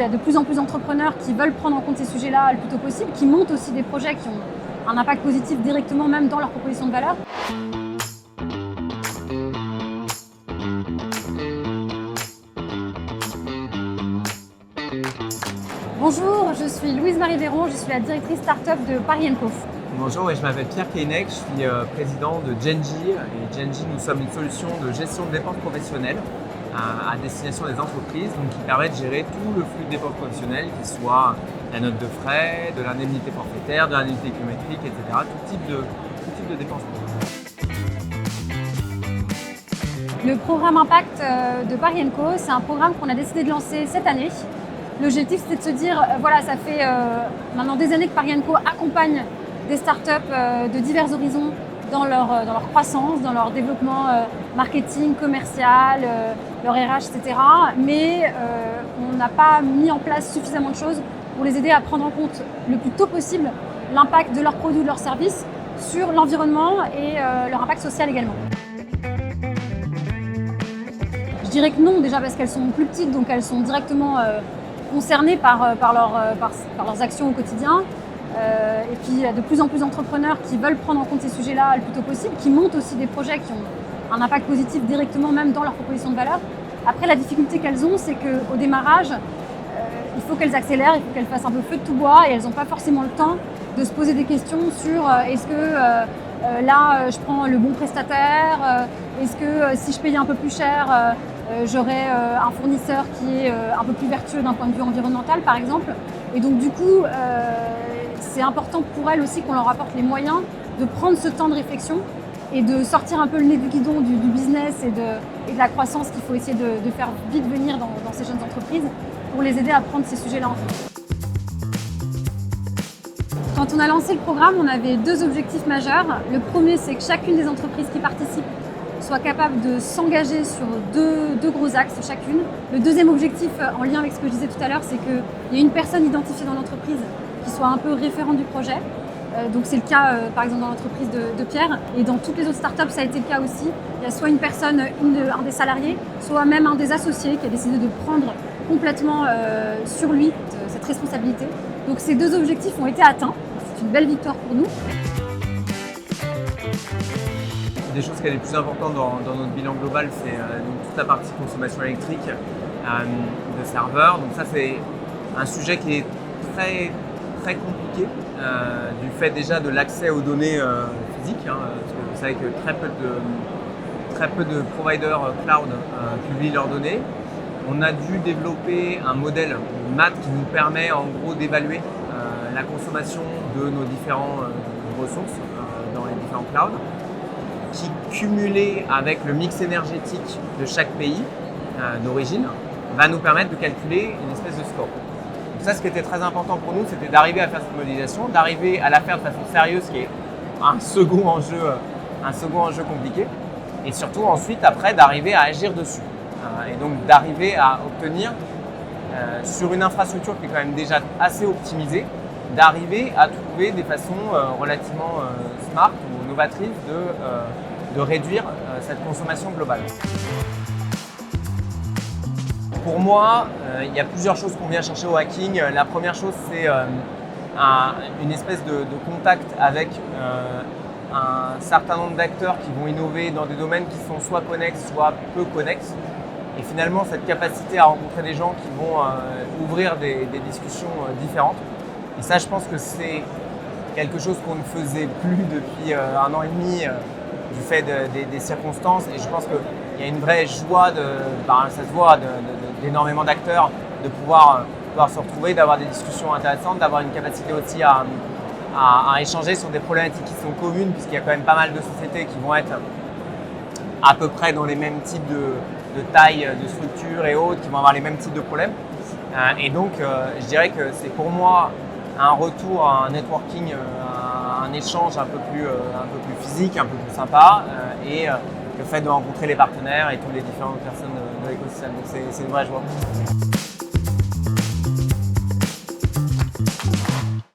y a de plus en plus d'entrepreneurs qui veulent prendre en compte ces sujets-là le plus tôt possible, qui montent aussi des projets qui ont un impact positif directement même dans leur proposition de valeur. Bonjour, je suis Louise-Marie Véron, je suis la directrice start-up de Paris & Co. Bonjour, je m'appelle Pierre Keinec, je suis président de Genji. Et Genji, nous sommes une solution de gestion de dépenses professionnelles à destination des entreprises, donc qui permet de gérer tout le flux de dépenses professionnelles, qui soit la note de frais, de l'indemnité forfaitaire, de l'indemnité kilométrique, etc. Tout type de dépenses. Le programme Impact de Paris & Co, c'est un programme qu'on a décidé de lancer cette année. L'objectif, c'était de se dire, voilà, ça fait maintenant des années que Paris & Co accompagne des startups de divers horizons dans leur croissance, dans leur développement marketing, commercial, leur RH, etc. Mais on n'a pas mis en place suffisamment de choses pour les aider à prendre en compte le plus tôt possible l'impact de leurs produits ou de leurs services sur l'environnement et leur impact social également. Je dirais que non, déjà parce qu'elles sont plus petites, donc elles sont directement concernées par leurs actions au quotidien. Et puis il y a de plus en plus d'entrepreneurs qui veulent prendre en compte ces sujets-là le plus tôt possible, qui montent aussi des projets qui ont un impact positif directement même dans leur proposition de valeur. Après, la difficulté qu'elles ont, c'est qu'au démarrage, il faut qu'elles accélèrent, il faut qu'elles fassent un peu feu de tout bois et elles n'ont pas forcément le temps de se poser des questions sur est-ce que là je prends le bon prestataire, est-ce que si je paye un peu plus cher, j'aurai un fournisseur qui est un peu plus vertueux d'un point de vue environnemental par exemple. Et donc du coup, c'est important pour elles aussi qu'on leur apporte les moyens de prendre ce temps de réflexion et de sortir un peu le nez du guidon du business et de la croissance qu'il faut essayer de faire vite venir dans ces jeunes entreprises pour les aider à prendre ces sujets-là en compte. Quand on a lancé le programme, on avait deux objectifs majeurs. Le premier, c'est que chacune des entreprises qui participent soit capable de s'engager sur deux gros axes chacune. Le deuxième objectif, en lien avec ce que je disais tout à l'heure, c'est qu'il y ait une personne identifiée dans l'entreprise qui soit un peu référent du projet. Donc c'est le cas par exemple dans l'entreprise de Pierre, et dans toutes les autres startups ça a été le cas aussi. Il y a soit une personne, un des salariés, soit même un des associés qui a décidé de prendre complètement sur lui cette responsabilité. Donc ces deux objectifs ont été atteints, c'est une belle victoire pour nous. Des choses qui est les plus importantes dans notre bilan global, c'est toute la partie consommation électrique de serveurs. Donc ça c'est un sujet qui est très compliqué du fait déjà de l'accès aux données physiques, parce que vous savez que très peu de providers cloud publient leurs données. On a dû développer un modèle maths qui nous permet en gros d'évaluer la consommation de nos différentes ressources dans les différents clouds, qui cumulé avec le mix énergétique de chaque pays d'origine va nous permettre de calculer une espèce de score. Donc ça, ce qui était très important pour nous, c'était d'arriver à faire cette modélisation, d'arriver à la faire de façon sérieuse, qui est un second enjeu compliqué, et surtout ensuite après d'arriver à agir dessus et donc d'arriver à obtenir sur une infrastructure qui est quand même déjà assez optimisée, d'arriver à trouver des façons relativement smart ou novatrices de réduire cette consommation globale. Pour moi, il y a plusieurs choses qu'on vient chercher au hacking. La première chose, c'est une espèce de contact avec un certain nombre d'acteurs qui vont innover dans des domaines qui sont soit connexes, soit peu connexes. Et finalement, cette capacité à rencontrer des gens qui vont ouvrir des discussions différentes. Et ça, je pense que c'est quelque chose qu'on ne faisait plus depuis 1 an et demi du fait des circonstances. Et je pense qu'il y a une vraie joie, ça se voit, d'énormément d'acteurs de pouvoir se retrouver, d'avoir des discussions intéressantes, d'avoir une capacité aussi à échanger sur des problématiques qui sont communes, puisqu'il y a quand même pas mal de sociétés qui vont être à peu près dans les mêmes types de taille, de structure et autres, qui vont avoir les mêmes types de problèmes. Et donc, je dirais que c'est pour moi un retour à un networking, un échange un peu plus physique, un peu plus sympa, et le fait de rencontrer les partenaires et toutes les différentes personnes de l'écosystème. Donc c'est une vraie joie.